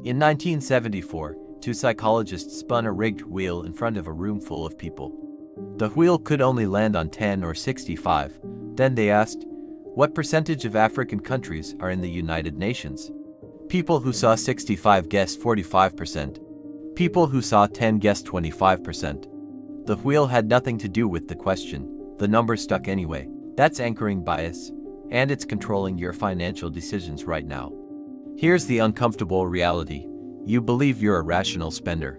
In 1974, two psychologists spun a rigged wheel in front of a room full of people. The wheel could only land on 10 or 65. Then they asked, what percentage of African countries are in the United Nations? People who saw 65 guessed 45%. People who saw 10 guessed 25%. The wheel had nothing to do with the question. The number stuck anyway. That's anchoring bias, and it's controlling your financial decisions right now. Here's the uncomfortable reality. You believe you're a rational spender.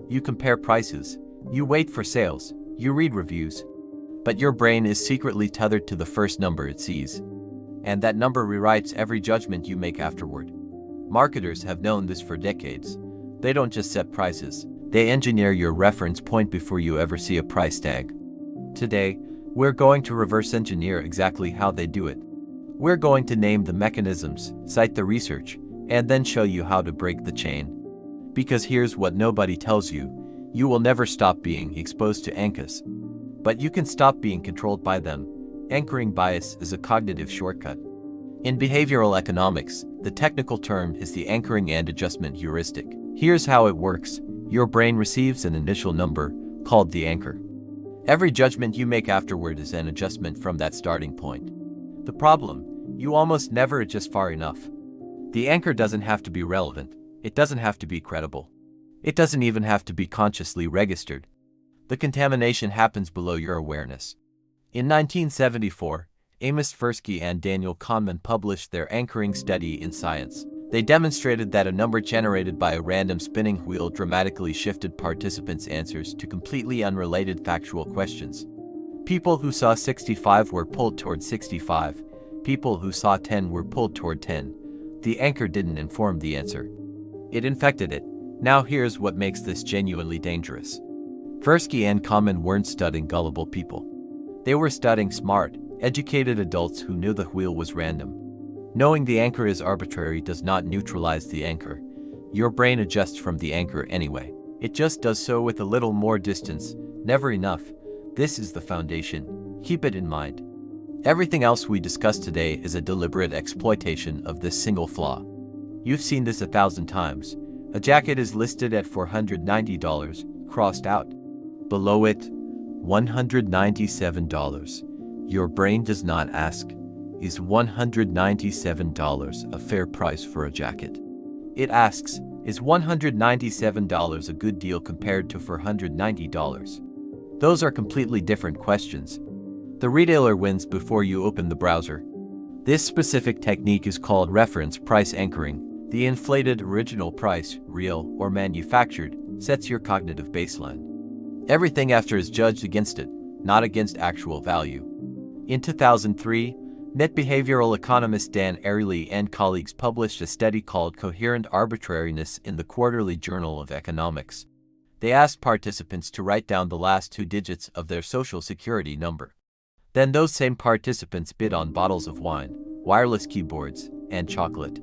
You compare prices. You wait for sales. You read reviews. But your brain is secretly tethered to the first number it sees. And that number rewrites every judgment you make afterward. Marketers have known this for decades. They don't just set prices. They engineer your reference point before you ever see a price tag. Today, we're going to reverse engineer exactly how they do it. We're going to name the mechanisms, cite the research, and then show you how to break the chain. Because here's what nobody tells you. You will never stop being exposed to anchors. But you can stop being controlled by them. Anchoring bias is a cognitive shortcut. In behavioral economics, the technical term is the anchoring and adjustment heuristic. Here's how it works. Your brain receives an initial number, called the anchor. Every judgment you make afterward is an adjustment from that starting point. The problem, you almost never adjust far enough. The anchor doesn't have to be relevant. It doesn't have to be credible. It doesn't even have to be consciously registered. The contamination happens below your awareness. In 1974, Amos Tversky and Daniel Kahneman published their anchoring study in Science. They demonstrated that a number generated by a random spinning wheel dramatically shifted participants' answers to completely unrelated factual questions. People who saw 65 were pulled toward 65. People who saw 10 were pulled toward 10. The anchor didn't inform the answer. It infected it. Now here's what makes this genuinely dangerous. Tversky and Kahneman weren't studying gullible people. They were studying smart, educated adults who knew the wheel was random. Knowing the anchor is arbitrary does not neutralize the anchor. Your brain adjusts from the anchor anyway. It just does so with a little more distance, never enough. This is the foundation. Keep it in mind. Everything else we discussed today is a deliberate exploitation of this single flaw. You've seen this 1,000 times. A jacket is listed at $490, crossed out. Below it, $197. Your brain does not ask, is $197 a fair price for a jacket? It asks, is $197 a good deal compared to $490? Those are completely different questions. The retailer wins before you open the browser. This specific technique is called reference price anchoring. The inflated original price, real or manufactured, sets your cognitive baseline. Everything after is judged against it, not against actual value. In 2003, net behavioral economist Dan Ariely and colleagues published a study called Coherent Arbitrariness in the Quarterly Journal of Economics. They asked participants to write down the last 2 digits of their social security number. Then those same participants bid on bottles of wine, wireless keyboards, and chocolate.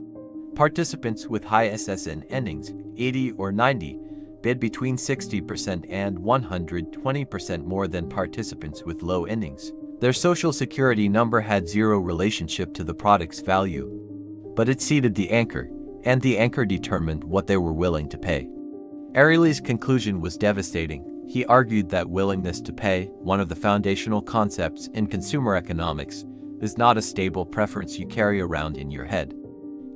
Participants with high SSN endings, 80 or 90, bid between 60% and 120% more than participants with low endings. Their social security number had zero relationship to the product's value. But it seeded the anchor, and the anchor determined what they were willing to pay. Ariely's conclusion was devastating. He argued that willingness to pay, one of the foundational concepts in consumer economics, is not a stable preference you carry around in your head.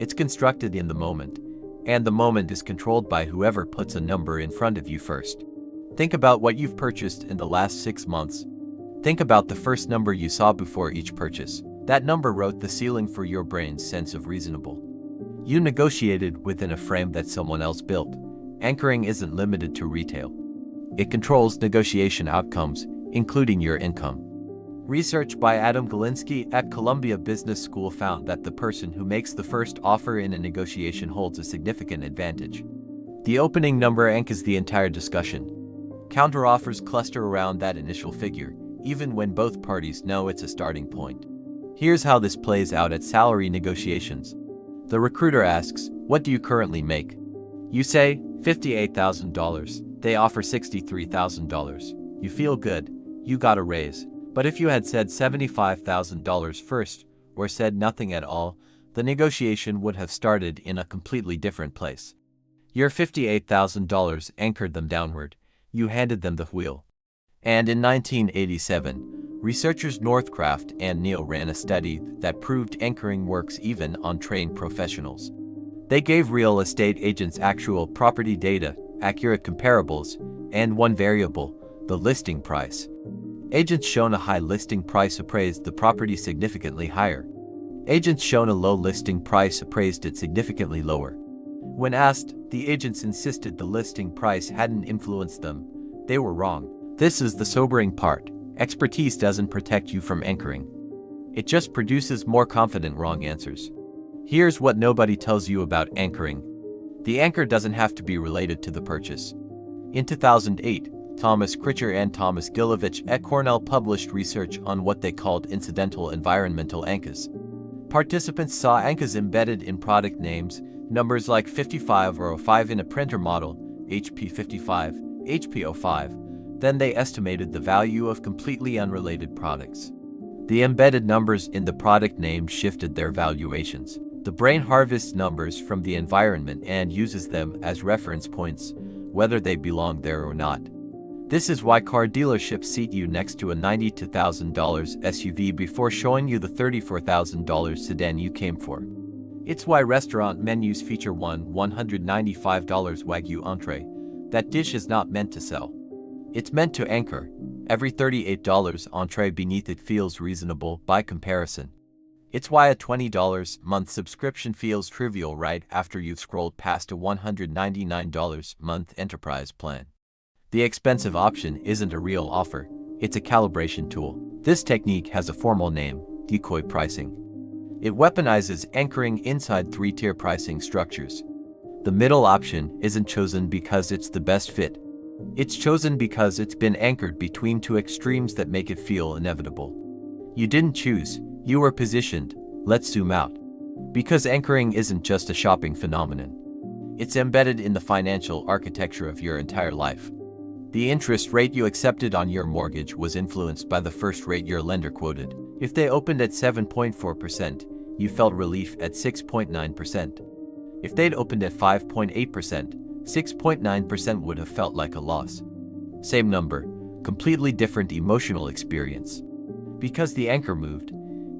It's constructed in the moment, and the moment is controlled by whoever puts a number in front of you first. Think about what you've purchased in the last 6 months. Think about the first number you saw before each purchase. That number wrote the ceiling for your brain's sense of reasonable. You negotiated within a frame that someone else built. Anchoring isn't limited to retail. It controls negotiation outcomes, including your income. Research by Adam Galinsky at Columbia Business School found that the person who makes the first offer in a negotiation holds a significant advantage. The opening number anchors the entire discussion. Counteroffers cluster around that initial figure, even when both parties know it's a starting point. Here's how this plays out at salary negotiations. The recruiter asks, "What do you currently make?" You say, $58,000. They offer $63,000. You feel good. You got a raise. But if you had said $75,000 first, or said nothing at all, the negotiation would have started in a completely different place. Your $58,000 anchored them downward. You handed them the wheel. And in 1987, researchers Northcraft and Neal ran a study that proved anchoring works even on trained professionals. They gave real estate agents actual property data, accurate comparables, and one variable, the listing price. Agents shown a high listing price appraised the property significantly higher. Agents shown a low listing price appraised it significantly lower. When asked, the agents insisted the listing price hadn't influenced them. They were wrong. This is the sobering part. Expertise doesn't protect you from anchoring. It just produces more confident wrong answers. Here's what nobody tells you about anchoring. The anchor doesn't have to be related to the purchase. In 2008, Thomas Critcher and Thomas Gilovich at Cornell published research on what they called incidental environmental anchors. Participants saw anchors embedded in product names, numbers like 55 or 05 in a printer model, HP 55, HP 05. Then they estimated the value of completely unrelated products. The embedded numbers in the product name shifted their valuations. The brain harvests numbers from the environment and uses them as reference points, whether they belong there or not. This is why car dealerships seat you next to a $92,000 SUV before showing you the $34,000 sedan you came for. It's why restaurant menus feature one $195 Wagyu entree. That dish is not meant to sell. It's meant to anchor. Every $38 entree beneath it feels reasonable by comparison. It's why a $20 month subscription feels trivial right after you've scrolled past a $199 month enterprise plan. The expensive option isn't a real offer, it's a calibration tool. This technique has a formal name, decoy pricing. It weaponizes anchoring inside three-tier pricing structures. The middle option isn't chosen because it's the best fit. It's chosen because it's been anchored between two extremes that make it feel inevitable. You didn't choose, you were positioned. Let's zoom out. Because anchoring isn't just a shopping phenomenon. It's embedded in the financial architecture of your entire life. The interest rate you accepted on your mortgage was influenced by the first rate your lender quoted. If they opened at 7.4%, you felt relief at 6.9%. If they'd opened at 5.8%, 6.9% would have felt like a loss. Same number, completely different emotional experience. Because the anchor moved,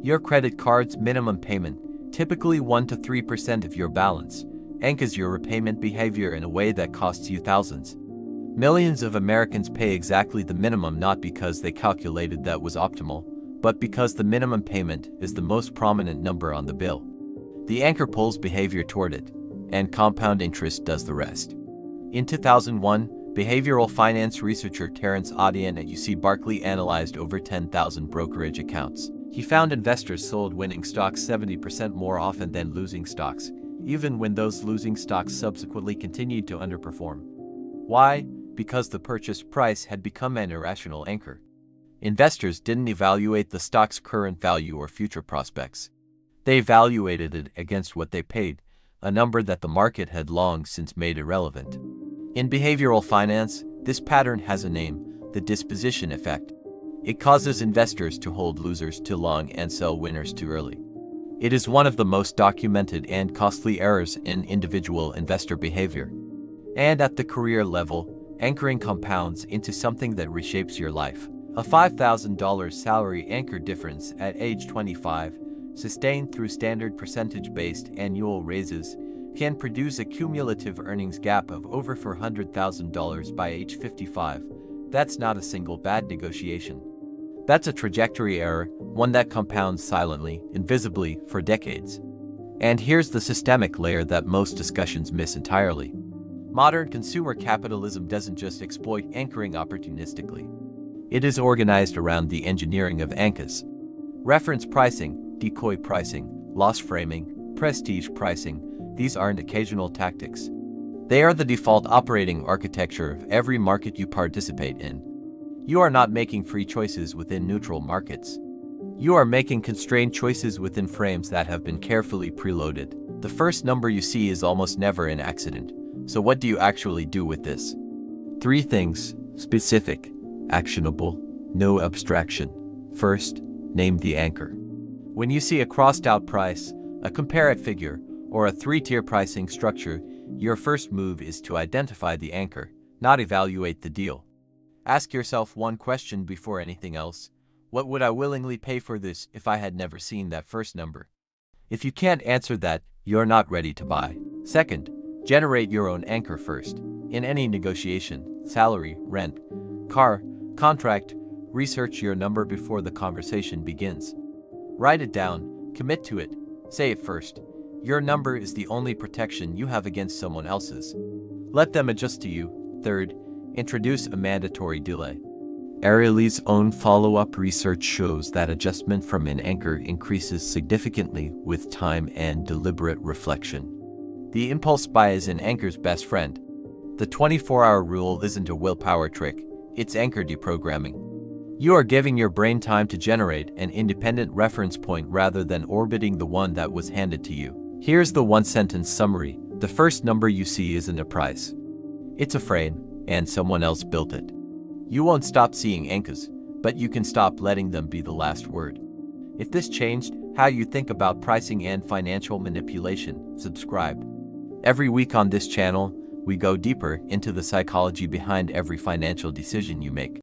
your credit card's minimum payment, typically 1 to 3% of your balance, anchors your repayment behavior in a way that costs you thousands. Millions of Americans pay exactly the minimum not because they calculated that was optimal, but because the minimum payment is the most prominent number on the bill. The anchor pulls behavior toward it, and compound interest does the rest. In 2001, behavioral finance researcher Terence Audian at UC Berkeley analyzed over 10,000 brokerage accounts. He found investors sold winning stocks 70% more often than losing stocks, even when those losing stocks subsequently continued to underperform. Why? Because the purchase price had become an irrational anchor. Investors didn't evaluate the stock's current value or future prospects. They evaluated it against what they paid, a number that the market had long since made irrelevant. In behavioral finance, this pattern has a name, the disposition effect. It causes investors to hold losers too long and sell winners too early. It is one of the most documented and costly errors in individual investor behavior. And at the career level, anchoring compounds into something that reshapes your life. A $5,000 salary anchor difference at age 25, sustained through standard percentage-based annual raises, can produce a cumulative earnings gap of over $400,000 by age 55. That's not a single bad negotiation. That's a trajectory error, one that compounds silently, invisibly, for decades. And here's the systemic layer that most discussions miss entirely. Modern consumer capitalism doesn't just exploit anchoring opportunistically. It is organized around the engineering of anchors. Reference pricing, decoy pricing, loss framing, prestige pricing, these aren't occasional tactics. They are the default operating architecture of every market you participate in. You are not making free choices within neutral markets. You are making constrained choices within frames that have been carefully preloaded. The first number you see is almost never an accident. So what do you actually do with this? 3 things: specific, actionable, no abstraction. First, name the anchor. When you see a crossed out price, a compare it figure, or a 3-tier pricing structure, Your first move is to identify the anchor, not evaluate the deal. Ask yourself one question before anything else. What would I willingly pay for this if I had never seen that first number? If you can't answer that, you're not ready to buy. Second, generate your own anchor first. In any negotiation, salary, rent, car, contract, research your number before the conversation begins. Write it down, commit to it, say it first. Your number is the only protection you have against someone else's. Let them adjust to you. Third, introduce a mandatory delay. Ariely's own follow-up research shows that adjustment from an anchor increases significantly with time and deliberate reflection. The impulse buy is an anchor's best friend. The 24-hour rule isn't a willpower trick, it's anchor deprogramming. You are giving your brain time to generate an independent reference point rather than orbiting the one that was handed to you. Here's the one-sentence summary. The first number you see isn't a price. It's a frame, and someone else built it. You won't stop seeing anchors, but you can stop letting them be the last word. If this changed how you think about pricing and financial manipulation, subscribe. Every week on this channel, we go deeper into the psychology behind every financial decision you make.